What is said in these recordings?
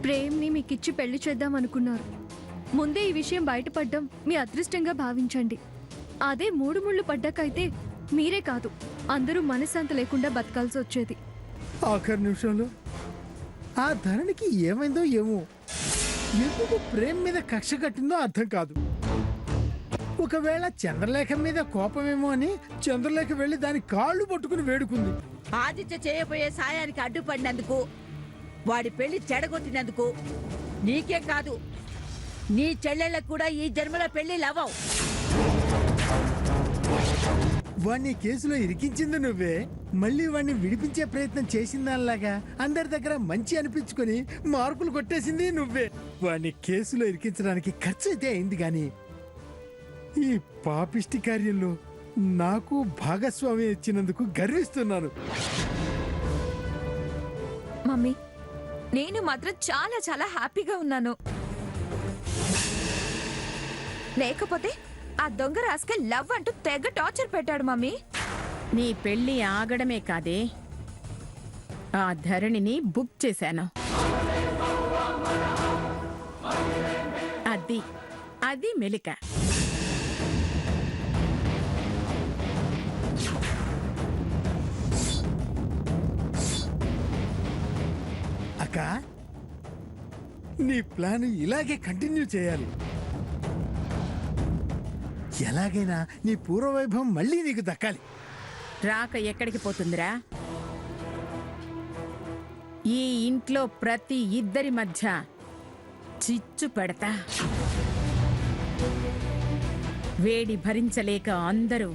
ప్రేమ్ని మీకిచ్చి పెళ్లి చేద్దాం అనుకున్నారు. ముందే ఈ విషయం బయటపడ్డం మీ అదృష్టంగా భావించండి. అదే 3 ముళ్ళు పడ్డాకైతే మీరే కాదు అందరూ మనశ్శాంతి లేకుండా బతకాల్సి వచ్చేది. ఆఖరి నిమిషంలో ఆ ధరణికి ఏమైందో ఏమో, ఎందుకు ప్రేమ్ మీద కక్ష కట్టిందో అర్థం కాదు. ఒకవేళ చంద్రలేఖ మీద కోపమేమో అని చంద్రలేఖ వెళ్లి దాని కాళ్ళు పట్టుకుని వేడుకుంది. ఆదిత్య చేయబోయే సాయానికి అడ్డుపడినందుకు, వాడి పెళ్లి చెడగొట్టినందుకు నీకే కాదు నీ చెల్లెళ్ళకు కూడా ఈ జన్మలో పెళ్లి లవ్వవు. వాణ్ణి కేసులో ఇరికించింది నువ్వే, మళ్ళీ వాణ్ణి విడిపించే ప్రయత్నం చేసిందానిలాగా అందరి దగ్గర మంచి అనిపించుకొని మార్కులు కొట్టేసింది నువ్వే. వాణ్ణి కేసులో ఇరికించడానికి ఖర్చు అయితే అయింది గాని ఈ పాపిష్టి కార్యంలో నాకు భాగస్వామి ఇచ్చినందుకు గర్విస్తున్నాను. మమ్మీ, నేను మాత్రం చాలా చాలా హ్యాపీగా ఉన్నాను. లేకపోతే ఆ దొంగ రాసుకే లవ్ అంటూ తెగ టార్చర్ పెట్టాడు మమ్మీ. నీ పెళ్లి ఆగడమే కాదే, ఆ ధరణిని బుక్ చేశాను. అది అది మెలిక. అక్క, నీ ప్లాన్ ఇలాగే కంటిన్యూ చేయాలి. ఎలాగైనా నీ పూర్వవైభవం మళ్ళీ నీకు దక్కాలి. రాక ఎక్కడికి పోతుందిరా? ఈ ఇంట్లో ప్రతి ఇద్దరి మధ్య చిచ్చు పెడతా. వేడి భరించలేక అందరూ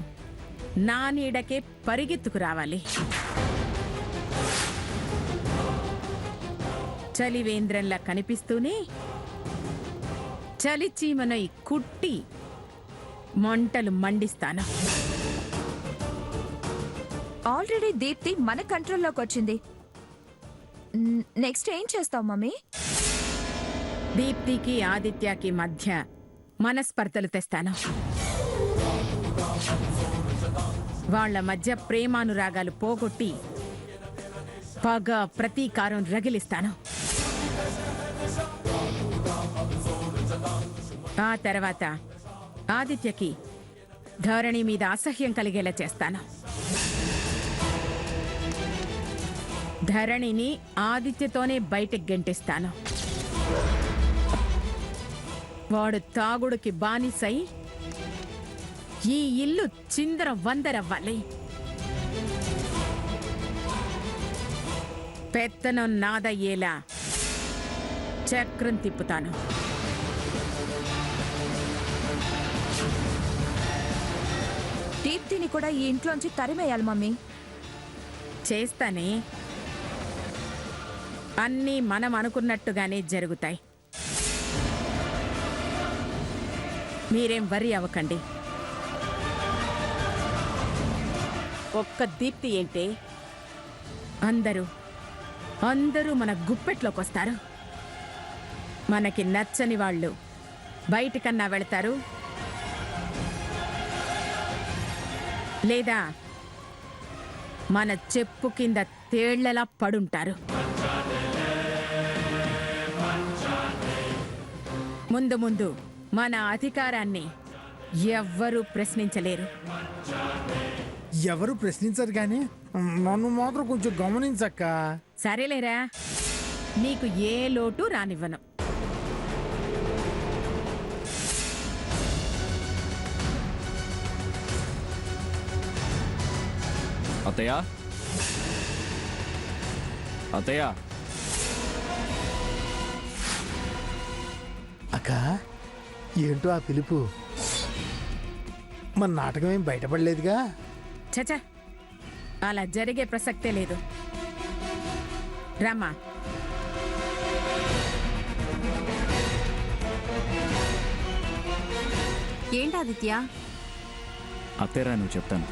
నా నీడకే పరిగెత్తుకు రావాలి. చలివేంద్రంలా కనిపిస్తూనే చలిచీమనై కుట్టి మంటలు మండిస్తాను. ఆల్రెడీ దీప్తి మన కంట్రోల్లోకి వచ్చింది. నెక్స్ట్ ఏం చేస్తావు మమ్మీ? దీప్తికి ఆదిత్యకి మధ్య మనస్పర్ధలు తెస్తాను. వాళ్ల మధ్య ప్రేమానురాగాలు పోగొట్టి పగ ప్రతీకారం రగిలిస్తాను. ఆ తర్వాత ఆదిత్యకి ధరణి మీద అసహ్యం కలిగేలా చేస్తాను. ధరణిని ఆదిత్యతోనే బయటకు గెంటిస్తాను. వాడు తాగుడుకి బానిసై ఈ ఇల్లు చిందర వందరవ్వాలి. పెత్తనం నాదయ్యేలా చక్రం తిప్పుతాను. దీప్తిని కూడా ఈ ఇంట్లోంచి తరిమేయాలి మమ్మీ. చేస్తానే. అన్నీ మనం అనుకున్నట్టుగానే జరుగుతాయి. మీరేం వరి అవ్వకండి. ఒక్క దీప్తి ఏంటే, అందరూ మన గుప్పెట్లోకి వస్తారు. మనకి నచ్చని వాళ్ళు బయటికన్నా వెళతారు, లేదా మన చెప్పు కింద తేళ్లలా పడుంటారు. ముందు ముందు మన అధికారాన్ని ఎవ్వరూ ప్రశ్నించలేరు. ఎవరు ప్రశ్నించరు కానీ నన్ను మాత్రం కొంచెం గమనించక్క. సరేలేరా, నీకు ఏ లోటు రానివ్వను. అత్తయ్య, అత్తయ్య. అక్క, ఏంటో ఆ పిలుపు? మన నాటకం ఏం బయటపడలేదుగా? చచా, అలా జరిగే ప్రసక్తే లేదు. రామా. ఏంటాదిత్య? అత్తయ్యరా, నువ్వు చెప్తాను.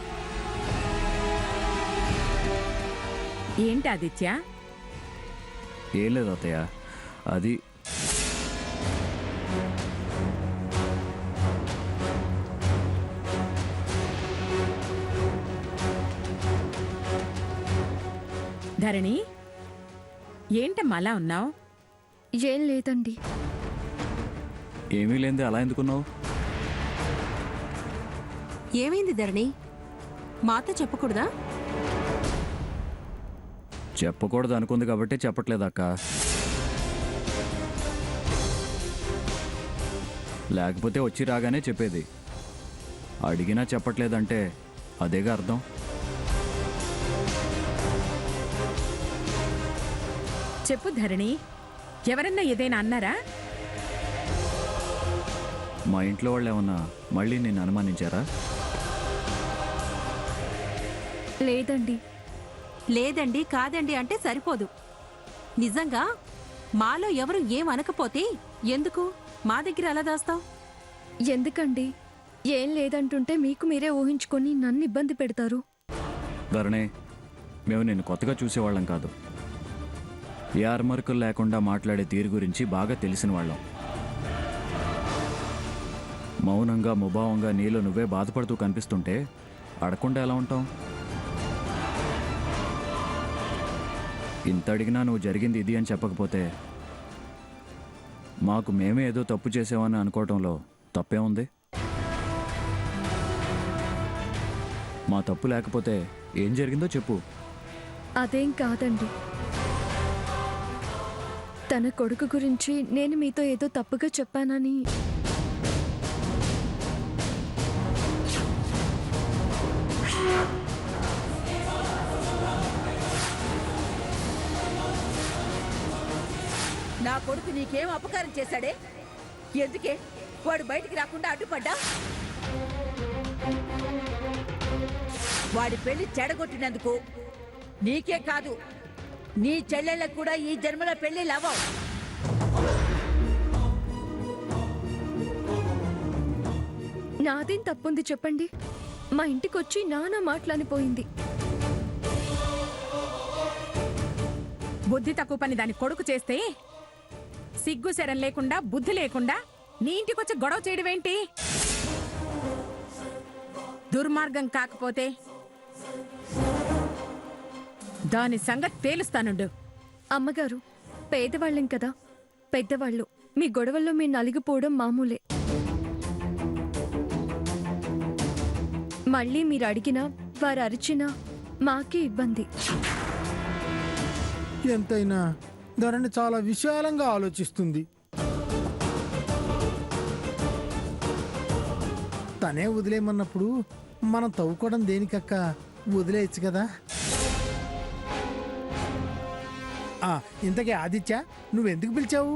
ఏంటి ఆదిత్య? ఏం లేదు అత్తయ్య, అది ధరణి, ఏంటమ్మా అలా ఉన్నావు? ఏం లేదండి. ఏమీ లేనిదే అలా ఎందుకున్నావు? ఏమైంది ధరణి? మాతో చెప్పకూడదా? చెప్పకూడదు అనుకుంది కాబట్టి చెప్పట్లేదు అక్క. లేకపోతే వచ్చి రాగానే చెప్పేది. అడిగినా చెప్పట్లేదంటే అదేగా అర్థం. చెప్పు ధరణి, ఎవరన్నా ఏదైనా అన్నారా? మా ఇంట్లో వాళ్ళు ఏమన్నా మళ్ళీ నిన్ను అనుమానించారా? లేదండి. లేదండి కాదండి అంటే సరిపోదు. నిజంగా మాలో ఎవరు ఏం అనకపోతే ఎందుకు మా దగ్గర అలా దాస్తావు? ఎందుకండి? ఏం లేదంటుంటే మీకు మీరే ఊహించుకొని నన్ను ఇబ్బంది పెడతారు. ధరణి, మేము నిన్ను కొత్తగా చూసేవాళ్ళం కాదు. ఏ అరమరుకులు లేకుండా మాట్లాడే తీరు గురించి బాగా తెలిసిన వాళ్ళం. మౌనంగా ముభావంగా నీలో నువ్వే బాధపడుతూ కనిపిస్తుంటే అడగకుండా ఎలా ఉంటాం? ఇంత అడిగినా నువ్వు జరిగింది ఇది అని చెప్పకపోతే మాకు మేమే ఏదో తప్పు చేసామని అనుకోవటంలో తప్పే ఉంది? మా తప్పు లేకపోతే ఏం జరిగిందో చెప్పు. అదేం కాదండి. తన కొడుకు గురించి నేను మీతో ఏదో తప్పుగా చెప్పానని. నా కొడుకు నీకేం అపకారం చేశాడే? ఎందుకే వాడు బయటికి రాకుండా అడ్డుపడ్డా? వాడి పెళ్లి చెడగొట్టినందుకు నీకే కాదు, నీ చెల్లెళ్ళకు కూడా ఈ జన్మలో పెళ్లి లవ్వవు. నాదేం తప్పుంది చెప్పండి? మా ఇంటికొచ్చి నానా మాట్లాడిపోయింది. బుద్ధి తక్కువ పని దాని కొడుకు చేస్తే సిగ్గు శరం లేకుండా బుద్ధి లేకుండా నీ ఇంటికొచ్చి గొడవ చేయడమేంటి? దుర్మార్గం కాకపోతే దాని సంగతి తేలుస్తానుండు. అమ్మగారు, పేదవాళ్ళం కదా, పెద్దవాళ్ళు. మీ గొడవల్లో మీరు నలిగిపోవడం మామూలే. మళ్ళీ మీరు అడిగినా వారు అరిచినా మాకే ఇబ్బంది. ఎంతైనా ధరణి చాలా విశాలంగా ఆలోచిస్తుంది. తనే వదిలేయమన్నప్పుడు మనం తవ్వుకోవడం దేనికక్క? వదిలేయచ్చు కదా. ఇంతకీ ఆదిత్య, నువ్వెందుకు పిలిచావు?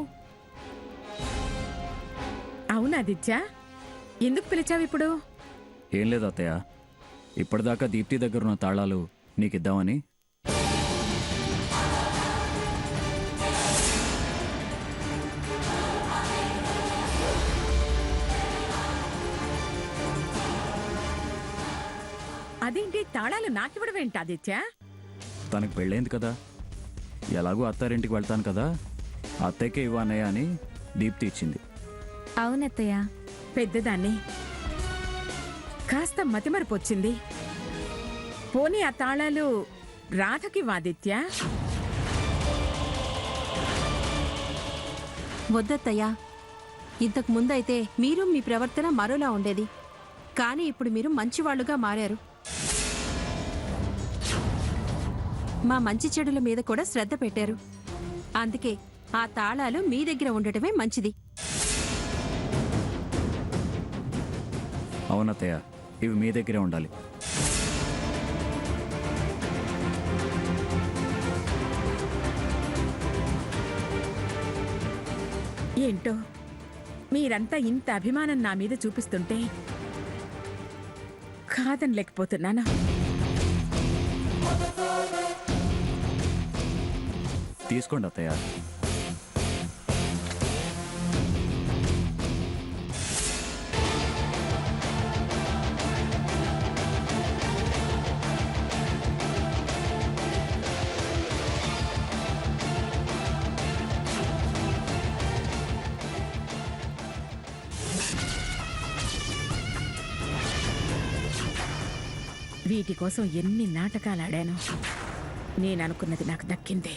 అవునాదిత్య, ఎందుకు పిలిచావు ఇప్పుడు? ఏం లేదు అత్తయ్య, ఇప్పటిదాకా దీప్తి దగ్గరున్న తాళాలు నీకిద్దామని. అదేంటి తాళాలు నాకివ్వడం ఏంటి ఆదిత్య? తనకు పెళ్ళైంది కదా, ఎలాగూ అత్తారింటికి వెళ్తాను కదా, అత్తయ్యకే ఇవ్వనయ్య అని దీప్తి ఇచ్చింది. అవునత్తయ్య. పెద్దదాన్ని, కాస్త మతిమరుపు వచ్చింది. పోనీ ఆ తాళాలు రాధకి ఆదిత్య? వద్దత్తయ్యా. ఇంతకు ముందైతే మీరు మీ ప్రవర్తన మరోలా ఉండేది. కానీ ఇప్పుడు మీరు మంచివాళ్లుగా మారారు. మా మంచి చెడుల మీద కూడా శ్రద్ధ పెట్టారు. అందుకే ఆ తాళాలు మీ దగ్గర ఉండటమే మంచిది. అవునత్తయ్య, ఇవి మీ దగ్గరే ఉండాలి. ఏంటో మీరంతా ఇంత అభిమానం నా మీద చూపిస్తుంటే కాదనలేకపోతున్నాను. తీసుకోండి అత్తయ్య. వీటి కోసం ఎన్ని నాటకాలు ఆడాను. నేననుకున్నది నాకు దక్కింది.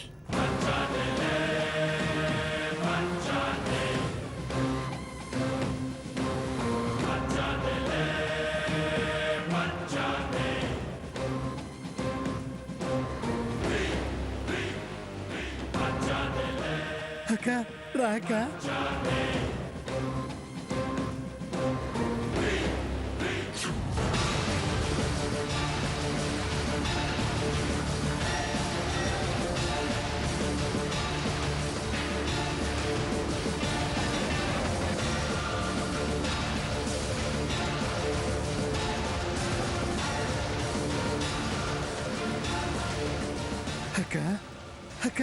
అక్క రాక అక్క అక్క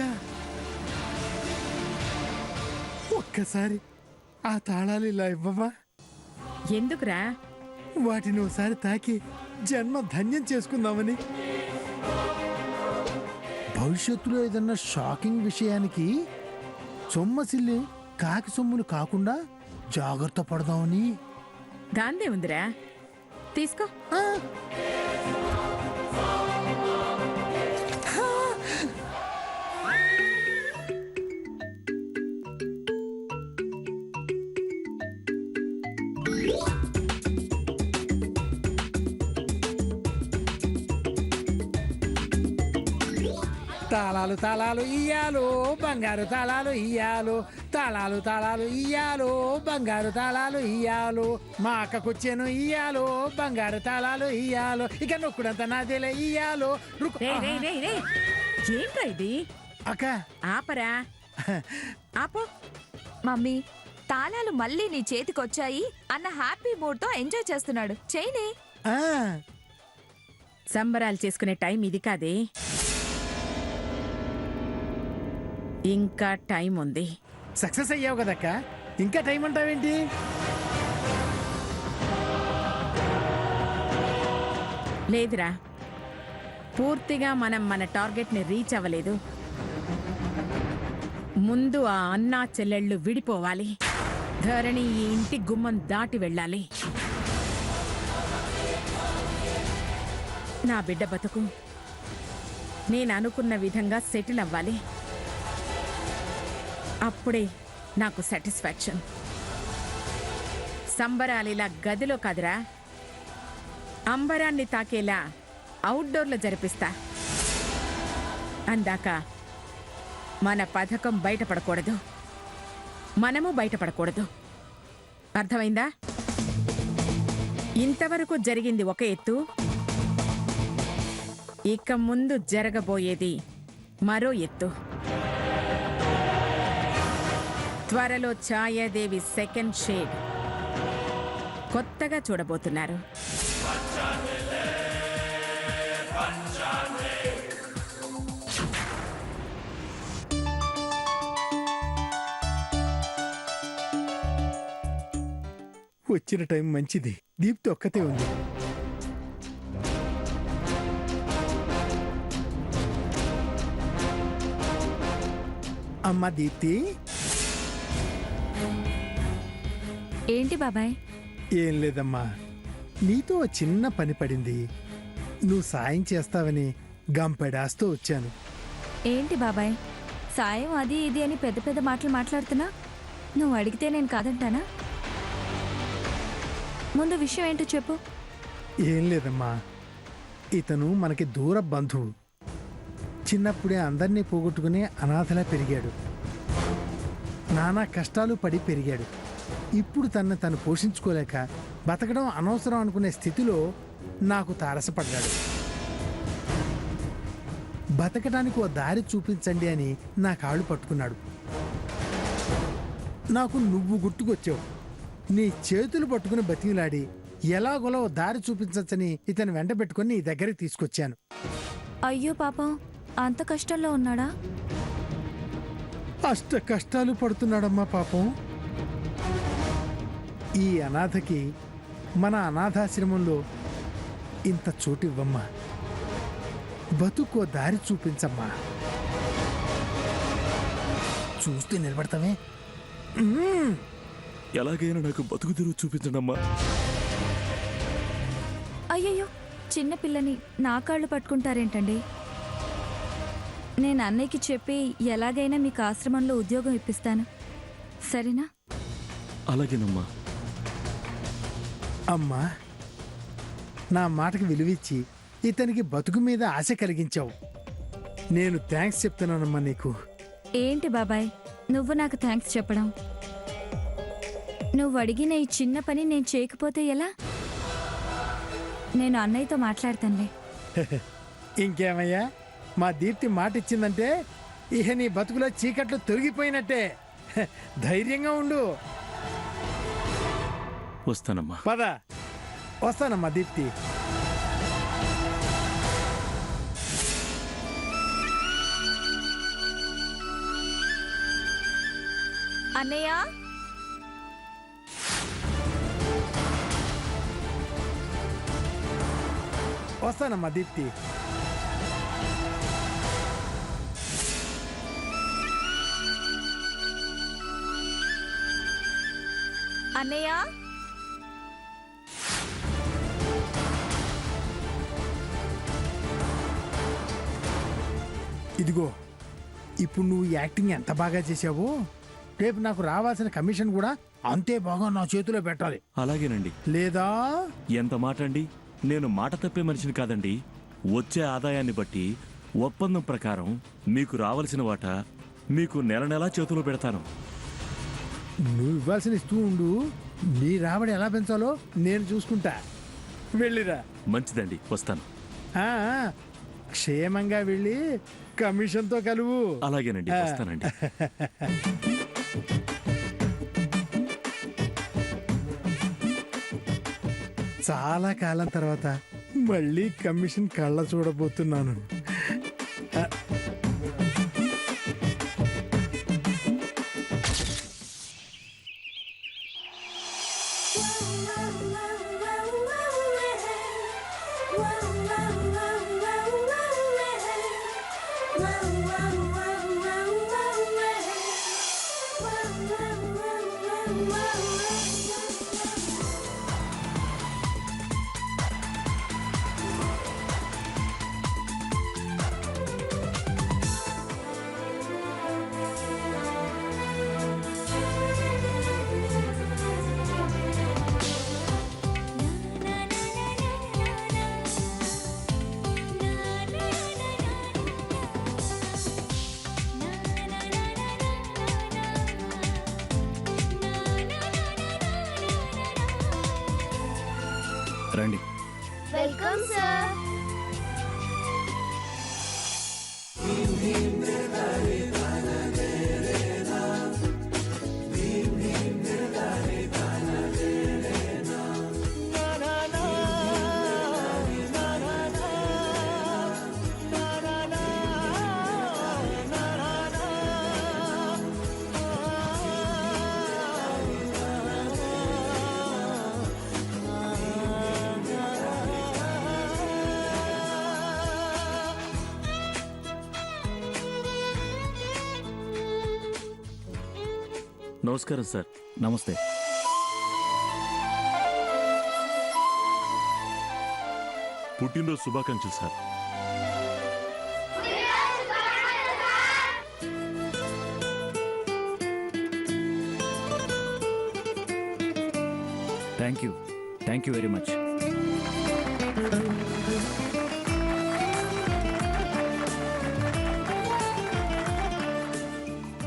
ఒక్కసారి ఆ తాళాలు ఇలా ఇవ్వవా? ఎందుకురా? వాటిని ఒకసారి తాకి జన్మ ధన్యం చేసుకుందామని. భవిష్యత్తులో ఏదన్నా షాకింగ్ విషయానికి సొమ్మసిల్లి కాకి సొమ్ములు కాకుండా జాగ్రత్త పడదామని. దాందే ఉందిరా, తీసుకో. ఆ! తాళాలు తాళాలు ఇయ్యాలు బంగారు తాళాలు ఇయ్యాలు, తాళాలు తాళాలు ఇయ్యాలు బంగారు తాళాలు ఇయ్యాలు, మా అక్కకొచ్చాను ఇయ్యాలు బంగారు తాళాలు ఇయ్యాలు, ఇక నొక్కుడంతా నాదేలే ఇయ్యాలు. రేయ్, రేయ్, రేయ్, రేయ్. ఏంట్రా ఇది? అక్క ఆపరా, ఆపో. మమ్మీ తాళాలు మళ్ళీ నీ చేతికొచ్చాయి అన్న హ్యాపీ మూడ్ తో ఎంజాయ్ చేస్తున్నాడు. చేయనే. ఆ, సంబరాలు చేసుకునే టైం ఇది కాదే, ఇంకా టైం ఉంది. సక్సెస్ అయ్యావు కదక్క, ఇంకా టైం అంటావేంటి? లేదురా, పూర్తిగా మనం మన టార్గెట్ని రీచ్ అవ్వలేదు. ముందు ఆ అన్నా చెల్లెళ్ళు విడిపోవాలి. ధరణి ఈ ఇంటి గుమ్మం దాటి వెళ్ళాలి. నా బిడ్డ బతుకు నేను అనుకున్న విధంగా సెటిల్ అవ్వాలి. అప్పుడే నాకు సాటిస్ఫాక్షన్. సంబరాలిలా గదిలో కాదురా, అంబరాన్ని తాకేలా అవుట్డోర్లో జరిపిస్తా. అందాక మన పథకం బయటపడకూడదు, మనము బయటపడకూడదు. అర్థమైందా? ఇంతవరకు జరిగింది ఒక ఎత్తు, ఇక ముందు జరగబోయేది మరో ఎత్తు. త్వరలో ఛాయాదేవి సెకండ్ షేడ్ కొత్తగా చూడబోతున్నారు. వచ్చిన టైం మంచిది. దీప్తి ఒక్కతే ఉంది. అమ్మా దీప్తి. ఏంటి బాబాయ్? ఏం లేదమ్మా, నీతో ఓ చిన్న పని పడింది. నువ్వు సాయం చేస్తావని గంపెడాస్తో వచ్చాను. ఏంటి బాబాయ్, సాయం అది ఇది అని పెద్ద పెద్ద మాటలు మాట్లాడుతున్నా? నువ్వు అడిగితే నేను కాదంటానా? ముందు విషయం ఏంటో చెప్పు. ఏం లేదమ్మా, ఇతను మనకి దూర బంధువు. చిన్నప్పుడే అందరినీ పోగొట్టుకుని అనాథలా పెరిగాడు. నానా కష్టాలు పడి పెరిగాడు. ఇప్పుడు తను పోషించుకోలేక బతకడం అనవసరం అనుకునే స్థితిలో నాకు తారసపడ్డాడు. బతకడానికి ఓ దారి చూపించండి అని నా కాళ్ళు పట్టుకున్నాడు. నాకు నువ్వు గుర్తుకొచ్చావు. నీ చేతులు పట్టుకుని బతికిలాడి ఎలాగోలా ఓ దారి చూపించచ్చని ఇతను వెంట పెట్టుకుని నీ దగ్గరికి తీసుకొచ్చాను. అయ్యో పాపం, అంత కష్టంలో ఉన్నాడా? అష్ట కష్టాలు పడుతున్నాడమ్మా పాపం. ఈ అనాథకి మన అనాథాశ్రమంలో ఇంత చోటివ్వమ్మా. బతుకో దారి చూపించమ్మా. చూస్తూ నిలబడతావే. ఎలాగైనా నాకు బతుకు తెరువు చూపించడమ్మా. అయ్యయ్యో, చిన్న పిల్లని నా కాళ్ళు పట్టుకుంటారేంటండి? నేను అన్నయ్యకి చెప్పి ఎలాగైనా మీకు ఆశ్రమంలో ఉద్యోగం ఇప్పిస్తాను, సరేనా? అలాగేనమ్మా. అమ్మా, నా మాటకి విలువిచ్చి ఇతనికి బతుకు మీద ఆశ కలిగించావు. నేను థ్యాంక్స్ చెప్తున్నానమ్మా నీకు. ఏంటి బాబాయ్, నువ్వు నాకు థ్యాంక్స్ చెప్పడం, నువ్వు అడిగిన ఈ చిన్న పని నేను చేయకపోతే ఎలా? నేను అన్నయ్యతో మాట్లాడతానులే. ఇంకేమయ్యా, మా దీప్తి మాట ఇచ్చిందంటే ఇహ నీ బతుకులో చీకట్లు తొలగిపోయినట్టే. ధైర్యంగా ఉండు. వస్తానమ్మా. పద, వస్తానమ్మా దీప్తి. అన్నయ్య, వస్తానమ్మా దీప్తి. అన్నయ్య, ఇదిగో, ఇప్పుడు నువ్వు యాక్టింగ్ ఎంత బాగా చేసావో రేపు నాకు రావాల్సిన కమిషన్ కూడా అంతే బాగా నా చేతిలో పెట్టాలి. అలాగేనండి. లేదా ఎంత మాట అండి, నేను మాట తప్పే మనిషిని కాదండి. వచ్చే ఆదాయాన్ని బట్టి ఒప్పందం ప్రకారం మీకు రావాల్సిన వాటా మీకు నెల నెలా చేతిలో పెడతాను. నువ్వు ఇవ్వాల్సిన ఇస్తూ ఉండు. నీ రాబడి ఎలా పెంచాలో నేను చూసుకుంటా. వెళ్ళిరా. మంచిదండి, వస్తాను. ఆ, క్షేమంగా వెళ్ళి కమిషన్తో కలువు. అలాగేనండి, వస్తానండి. చాలా కాలం తర్వాత మళ్ళీ కమిషన్ కళ్ళ చూడబోతున్నాను. రండి. Welcome sir. నమస్కారం సార్. నమస్తే. పుట్టినరోజు శుభాకాంక్షలు sir. Thank you very much.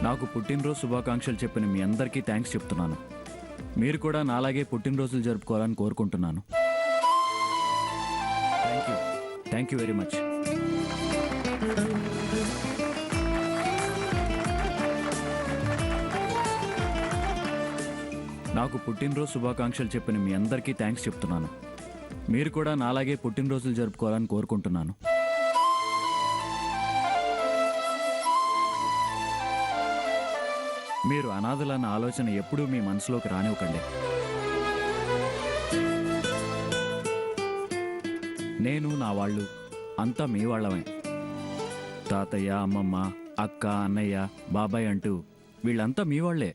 నాకు పుట్టినరోజు శుభాకాంక్షలు చెప్పిన మీ అందరికీ థ్యాంక్స్ చెప్తున్నాను. మీరు కూడా నాలాగే పుట్టినరోజులు జరుపుకోవాలని కోరుకుంటున్నాను. Thank you very much. నాకు పుట్టినరోజు శుభాకాంక్షలు చెప్పిన మీ అందరికీ థ్యాంక్స్ చెప్తున్నాను. మీరు కూడా నాలాగే పుట్టినరోజులు జరుపుకోవాలని కోరుకుంటున్నాను. మీరు అనాథలన్న ఆలోచన ఎప్పుడూ మీ మనసులోకి రానివ్వకండి. నేను, నా వాళ్ళు అంతా మీ వాళ్ళమే. తాతయ్య, అమ్మమ్మ, అక్క, అన్నయ్య, బాబాయ్ అంటూ వీళ్ళంతా మీ వాళ్ళే.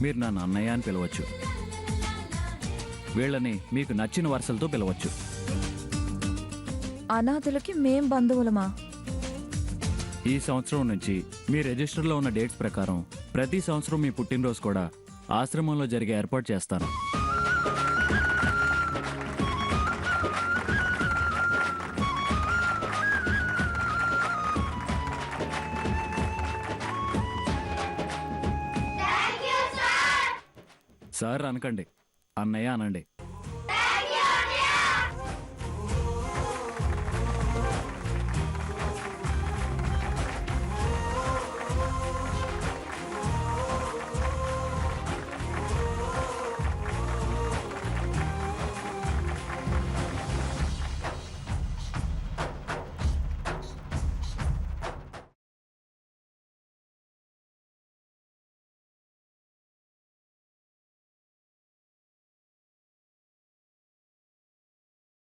మీరు నన్ను అన్నయ్య అని పిలవచ్చు. వీళ్ళని మీకు నచ్చిన వరుసలతో పిలవచ్చు. అనాథులకి మేం బంధువులమా? ఈ సంవత్సరం నుంచి మీ రిజిస్టర్లో ఉన్న డేట్స్ ప్రకారం ప్రతి సంవత్సరం మీ పుట్టినరోజు కూడా ఆశ్రమంలో జరిగే ఏర్పాటు చేస్తాను. సార్ అనకండి, అన్నయ్య అనండి.